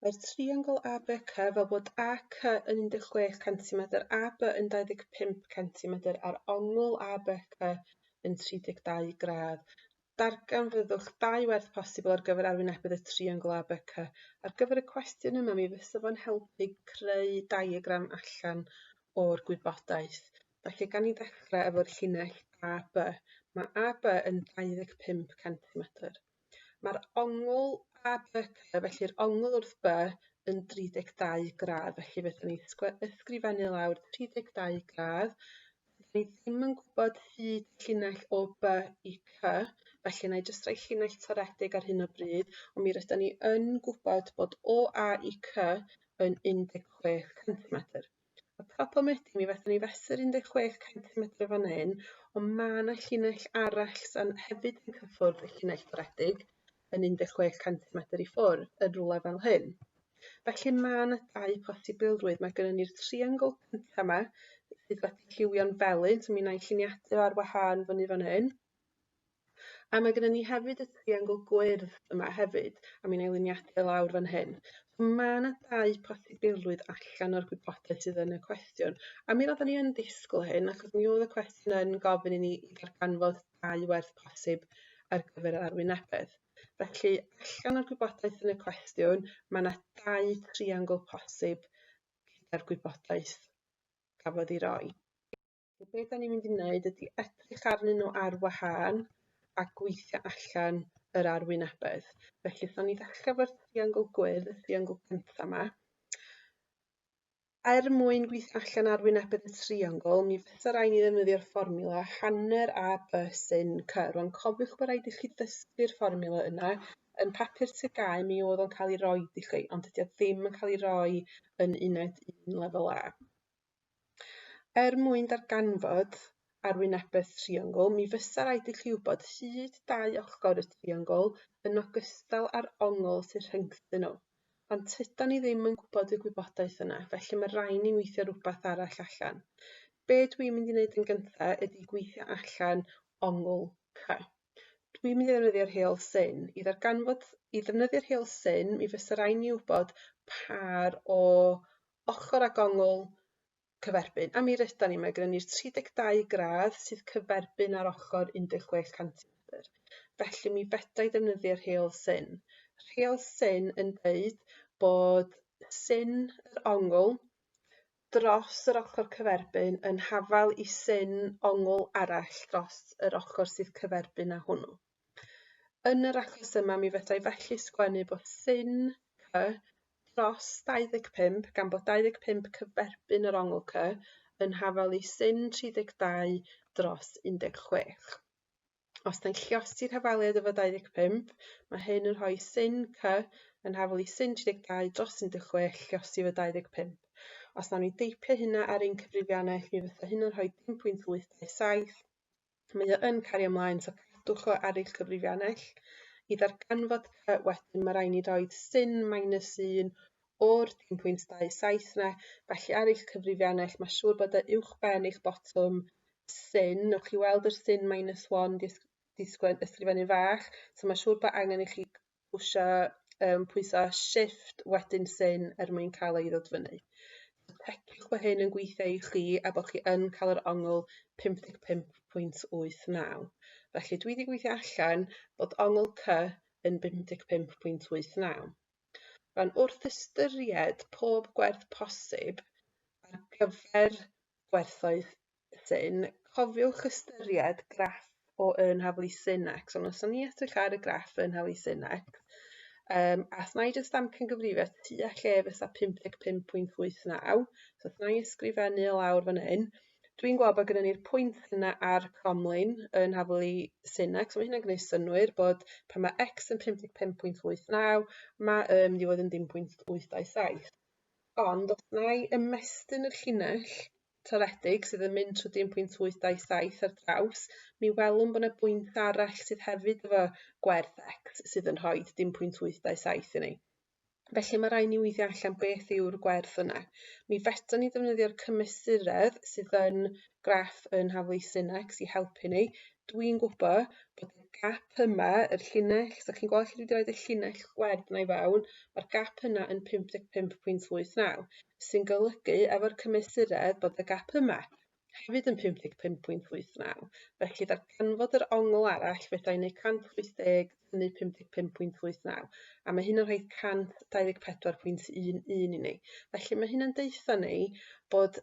Mae'r triongl ABC fel bod AC yn 16 cm a B yn 25 cm a'r ongl ABC yn 32 gradd. Darganfyddwch dau werth posibl ar gyfer arwynebedd y triongl ABC. Ar gyfer y cwestiwn yma, mi fysa fo'n helpu creu diagram allan o'r gwybodaeth. Felly, gan i ddechrau efo'r llinell AB. Mae AB yn 25 cm. Mae'r ongl ABC, felly'r ongl wrth B, yn 32 gradd. Felly fydden ni ysgrifennu lawr 32 gradd. Fydden ni ddim yn gwybod hyd llinell o B i C, felly na i jyst rhoi llinell toredig ar hyn o bryd, ond mi rydyn ni yn gwybod bod o A i C yn 16 cm. Y problem ydy, mi fydden ni fesur 16 cm fan hyn, ond mae yna llinell arall sy'n hefyd yn cyffwrdd y llinell toredig yn 16 cm i ffwrdd yn rhywle fel hyn. Felly mae yna dau posibilrwydd. Mae gennym ni'r triongl cyntaf yma sydd wedi lliwio'n felyn, so mi wna i lluniadu ar wahân fyny fan hyn. A mae gennym ni hefyd y triongl gwyrdd yma hefyd, a mi wna i luniadu lawr fan hyn. Mae yna dau posibilrwydd allan o'r gwybodaeth sydd yn y cwestiwn. A mi roeddwn ni yn disgwyl hyn, achos mi oedd y cwestiwn yn gofyn i ni ddarganfod dau werth posib ar gyfer yr arwynebedd. Felly, allan o'r gwybodaeth yn y cwestiwn, mae yna dau triongl posib gyda'r gwybodaeth gafodd ei roi. Be da ni'n mynd i wneud ydy edrych arnyn nhw ar wahân a gweithio allan yr arwynebedd. Felly, so ni ddechrau efo'r triongl gwyrdd, y triongl cyntaf yma. Mwyn gweithio allan arwynebedd y triongl, mi fysa rhaid ni ddefnyddio'r fformula hanner a B sin C. Rwan cofiwch bod rhaid i chi ddysgu'r fformula yna. Yn papur tygau mi oedd o'n cael ei roi i chi, ond dydy o ddim yn cael ei roi yn uned 1 lefel A. Mwyn darganfod arwynebedd triongl, mi fysa rhaid i chi wybod hyd dau ochr y triongl yn ogystal â'r ongl sydd rhyngthyn nhw. Ond tydan ni ddim yn gwybod y gwybodaeth yna, felly mae rhaid ni weithio rhywbeth arall allan. Be dwi'n mynd i wneud yn gyntaf ydy gweithio allan ongl C. Dwi'n mynd i ddefnyddio'r rheol sin. I ddefnyddio'r rheol sin, mi fysa rhaid ni wybod par o ochr ag ongl cyferbyn. A mi rydyn ni, mae gennym ni'r 32 gradd sydd cyferbyn ar ochr 16 cm. Felly mi fedra i ddefnyddio'r rheol sin. Rheol sin yn dweud bod sin yr ongl dros yr ochr cyferbyn yn hafal i sin ongl arall dros yr ochr sydd cyferbyn â hwnnw. Yn yr achos yma, mi fedra i felly sgwennu bod sin C dros 25, gan bod 25 cyferbyn yr ongl C, yn hafal i sin 32 dros 16. Os da'n lliosi'r hafaliad efo 25, mae hyn yn rhoi sin C yn hafal i sin 32 dros 16 lliosi efo 25. Os nawn ni deipio hynna ar un cyfrifiannell, mi fysa hyn yn rhoi 0.827. Mae o yn cario ymlaen, so cadwch o ar eich cyfrifiannell. I ddarganfod C wedyn, mae rhaid ni roed sin minus 1 o'r 0.27 yna. Felly ar eich cyfrifiannell, mae siŵr bod y uwchben eich botwm sin, newch chi weld yr sin minus 1 di ysgrifennu fach, so mae siŵr bod angen i chi pwyso shift wedyn sin mwyn cael ei ddod fyny. Teciwch bod hyn yn gweithio i chi a bod chi yn cael yr ongl 55.89. Felly dwi wedi gweithio allan bod ongl C yn 55.89. Rwan, wrth ystyried pob gwerth posib ar gyfer gwerthoedd sin, cofiwch ystyried graff o yn hafal i sin x. Ond os o'n ni edrych ar y graff yn hafal i sin x, a thna i jyst amcangyfrifio tu a lle fysa 55.89, so thna i ysgrifennu lawr fan hyn. Dwi'n gweld bod gyda ni'r pwynt yna ar cromlin yn hafal i sin x, so mae hynna'n gwneud synnwyr bod pan mae x yn 55.89, mae mynd i fod yn 0.827. Ond os na i ymestyn yr llinell toredig sydd yn mynd trwy 0.827 ar draws, mi welwn bod yna bwynt arall sydd hefyd efo gwerth x sydd yn rhoi 0.827 i ni. Felly mae rhaid ni weithio allan beth yw'r gwerth yna. Mi fedra ni ddefnyddio'r cymesuredd sydd yn graff yn hafal i sin x i helpu ni. dwi'n gwybod bod y gap yma, yr llinell, so chi'n gweld lle dwi wedi rhoi y llinell gwerd yna i fewn, mae'r gap yna yn 55.89, sy'n golygu efo'r cymesuredd bod y gap yma hefyd yn 55.89. Felly, darganfod yr ongl arall, fedra i wneud 180 tynnu 55.89, a mae hyn yn rhoi 124.11 i ni. Felly, mae hyn yn deitha ni bod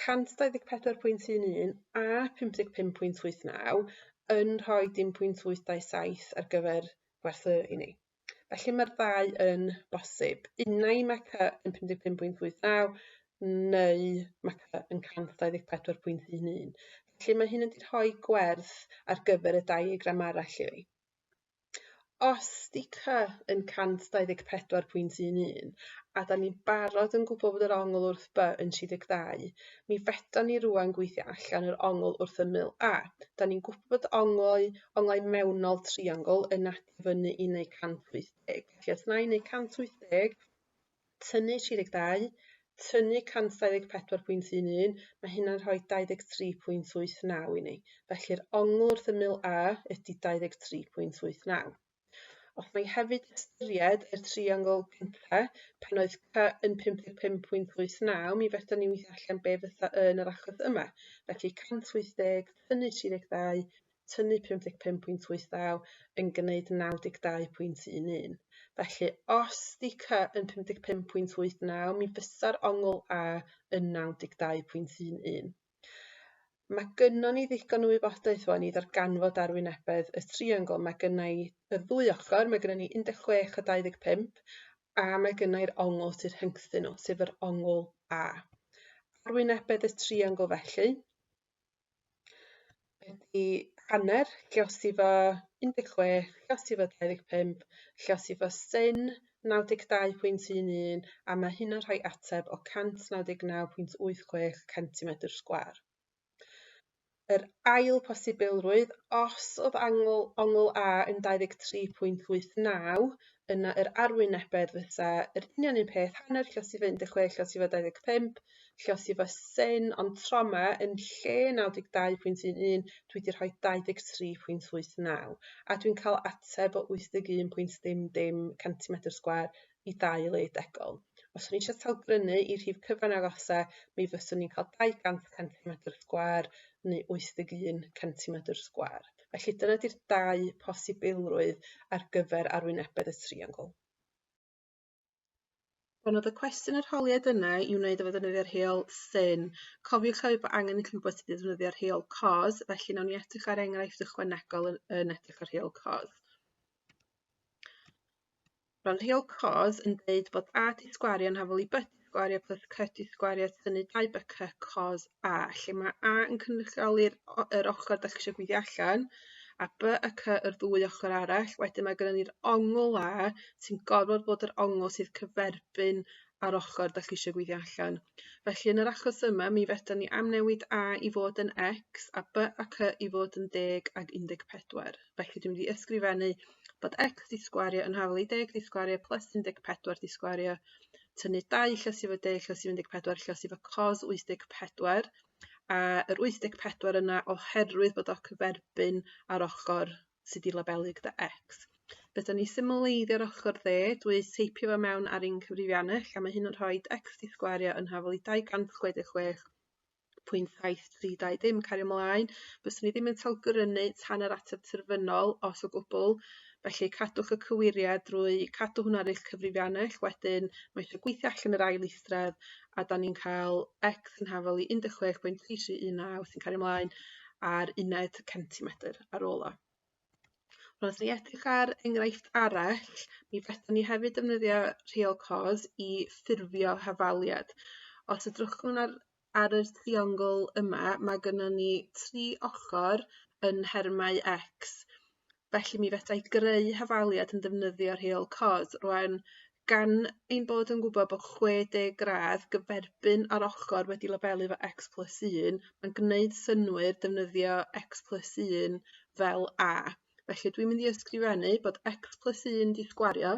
124.11 a 55.89 yn rhoi 1.827 ar gyfer gwerthoedd i ni. Felly mae'r ddau yn bosib. Unai mae C yn 55.89 neu mae C yn 124.11. Felly mae hyn yn rhoi gwerth ar gyfer y diagram arall i fi. Os di C yn 124.11 a da ni'n barod yn gwybod bod yr ongl wrth B yn 32, mi fedra ni rwan gweithio allan yr ongl wrth ymyl A. Da ni'n gwybod bod onglau mewnol triongl yn adifynnu i wneud 180. Felly os na i wneud 180, tynnu 32, tynnu 124.11, mae hynna'n rhoi 23.89 i ni. Felly'r ongl wrth ymyl A ydy 23.89. Os mae hefyd ystyried y triongl cyntaf, pan oedd C yn 55.89, mi fedra ni weithio allan be fysa yn yr achos yma. Felly 180, tynnu 32, tynnu 55.89 yn gwneud 92.11. Felly, os di C yn 55.89, mi fysa'r ongl A yn 92.11. Mae gynnon ni ddigon o wybodaeth fan i ddarganfod arwynebedd y triongl. Mae gynna i y ddwy ochr, mae gynna ni 16 a 25, a mae gynna i'r ongl sydd rhyngthyn nhw, sef yr ongl A. Arwynebedd y triongl felly ydy hanner lluosif o 16, lluosif o 25, lluosif o sin 92.11, a mae hyn yn rhoi ateb o 199.86 cm². Yr ail posibilrwydd, os oedd ongl A yn 23.89, yna yr arwynebedd fysa yr union un peth, hanner lluosif o 16, lluosif o 25, lluosif o sin, ond tro yma yn lle 92.11, dwi wedi rhoi 23.89, a dwi'n cael ateb o 81.00 cm² i 2 le degol. Os o'n i eisiau talgrynu i rhif cyfan agosau, mi fyswn ni'n cael 200 cm² neu 81 cm². Felly dyna di'r dau posibilrwydd ar gyfer arwynebedd y triongl. Ond oedd y cwestiwn yr holiad yna i wneud efo defnyddio'r rheol sin. Cofiwch hefyd bod angen i chi wybod sut i ddefnyddio'r rheol cos, felly nawn ni edrych ar enghraifft ychwanegol yn edrych ar rheol cos. Ro'n rheol cos yn dweud bod A di sgwario yn hafol i B di sgwario plus C di sgwario tynnu 2BC cos A, lle mae A yn cynrychioli'r ochr da chi eisiau gweithio allan, a B a C yr ddwy ochr arall. Wedyn mae gennym ni'r ongl A sy'n gorfod bod yr ongl sydd cyferbyn ar ochr da chi eisiau gweithio allan. Felly yn yr achos yma, mi fedra ni amnewid A i fod yn X a B a C i fod yn 10 ag 14. Felly dwi'n mynd i ysgrifennu bod X di sgwario yn hafol i 10 di sgwario plus 14 di sgwario, tynnu 2 lluosif o 10 lluosif 14 lluosif o cos 84, a yr 84 yna oherwydd bod o cyferbyn ar ochr sydd i labelu gyda X. Bydda ni symleiddio'r ochr dde drwy teipio fo mewn ar un cyfrifiannau, a mae hyn yn rhoi X di sgwario yn hafol i 266.7320 cario ymlaen. Byswn ni ddim yn talgrynu tan yr ateb terfynol os o gwbl. Felly cadwch y cywiriad drwy cadw hwnna ar eich cyfrifiannau, wedyn mae eisiau gweithio allan yr ail isradd, a da ni'n cael X yn hafol i 16.3319 sy'n cario ymlaen ar 1 centimetr ar ôl o. Os ni edrych ar enghraifft arall, mi fedrwn ni hefyd defnyddio rheol cos i ffurfio hafaliad. Os edrychwn ar y triongl yma, mae gynnon ni 3 ochr yn nhermau X. Felly mi fedra i greu hafaliad yn defnyddio rheol cos. Rwan, gan ein bod yn gwybod bod 60 gradd gyferbyn ar ochr wedi labelu fo X plus 1, mae'n gwneud synnwyr defnyddio X plus 1 fel A. Felly dwi'n mynd i ysgrifennu bod X plus 1 di sgwario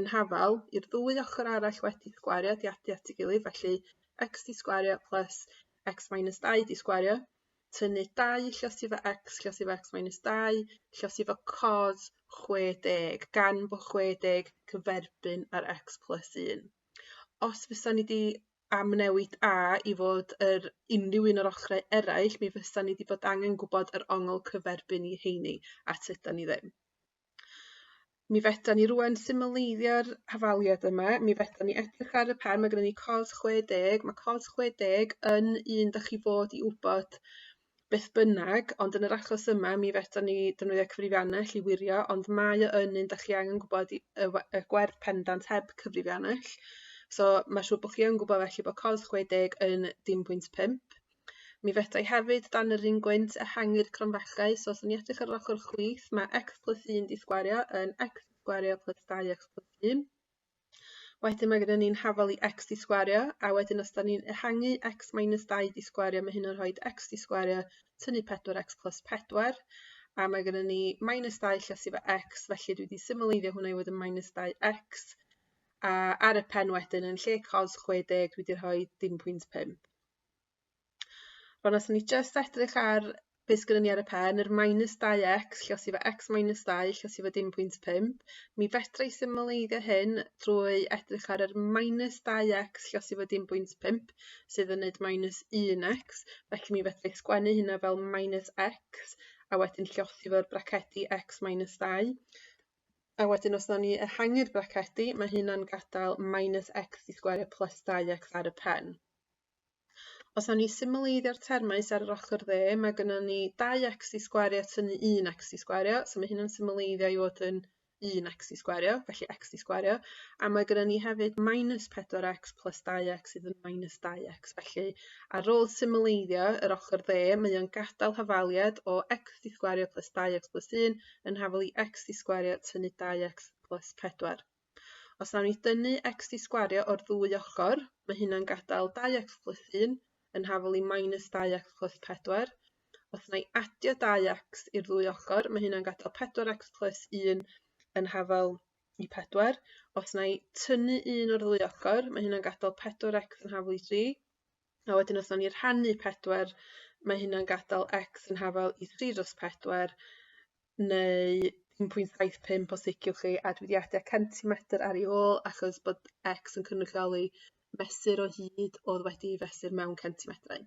yn hafal i'r ddwy ochr arall wedi sgwario, di ati at ei gilydd, felly X di sgwario plus X minus 2 di sgwario, tynnu 2 llos efo x minus 2 llos efo cos 60 gan bo 60 cyferbyn ar x plus 1. Os fysa ni wedi amnewid a i fod unrhyw un o'r ochrau eraill, mi fysa ni wedi bod angen gwybod yr ongl cyferbyn i heini, a tydan ni ddim. Mi fedran ni rwan symleiddio'r hafaliad yma. Mi fedran ni edrych ar y pen, mae gennym ni cos 60. Mae cos 60 yn un dych chi fod i wybod beth bynnag, ond yn yr achos yma mi fedran ni defnyddio cyfrifiannell i wirio, ond mae o yn un dych chi angen gwybod y gwerth pendant heb cyfrifiannell. So mae siŵr bod chi yn gwybod felly bod cos 60 yn 0.5. Mi fedrai hefyd dan yr un gwynt ehangu'r cronfachau, so os ni edrych ar yr ochr chwith, mae x plus 1 di sgwario yn x sgwario plus 2x plus 1. Wedyn mae gyda ni'n hafal i x di sgwario, a wedyn os da ni'n ehangu x minus 2 di sgwario, mae hyn yn rhoi x di sgwario tynnu 4x plus 4. A mae gyda ni minus 2 llos efo x, felly dwi wedi symleiddio hwnna i fod yn minus 2x. A ar y pen wedyn, yn lle cos 60, dwi wedi rhoi 0.5. Rwan os ni just edrych ar beth gyda ni ar y pen, yr minus 2x llos efo x minus 2 llos efo 0.5. Mi fedrai symleiddio hyn drwy edrych ar yr minus 2x llos efo 0.5 sydd yn neud minus 1x. Felly mi fedrai sgwennu hynna fel minus x a wedyn llos efo'r bracedi x minus 2. A wedyn os ni ehangu'r bracedi, mae hynna'n gadael minus x di sgwario plus 2x ar y pen. Os ni symleiddio'r termau ar yr ochr dde, mae gennym ni 2x di sgwario tynnu 1x di sgwario, so mae hynna'n symleiddio i fod yn 1x di sgwario, felly x di sgwario, a mae gennym ni hefyd minus 4x plus 2x sydd yn minus 2x, felly ar ôl symleiddio yr ochr dde, mae o'n gadael hafaliad o x di sgwario plus 2x plus 1 yn hafal i x di sgwario tynnu 2x plus 4. Os nawn ni dynnu x di sgwario o'r ddwy ochr, mae hynna'n gadael 2x plus 1 yn hafal i minus 2x plus 4. Os na i adio 2x i'r ddwy ochr, mae hynna'n gadael 4x plus 1 yn hafal i 4. Os na i tynnu 1 o'r ddwy ochr, mae hynna'n gadael 4x yn hafal i 3. A wedyn os na ni rhannu 4, mae hynna'n gadael x yn hafal i 3 dros 4, neu 0.75 os liciwch chi, a dwi wedi adio centimetr ar ei ôl achos bod x yn cynrychioli mesur o hyd oedd wedi fesur mewn centimetrau.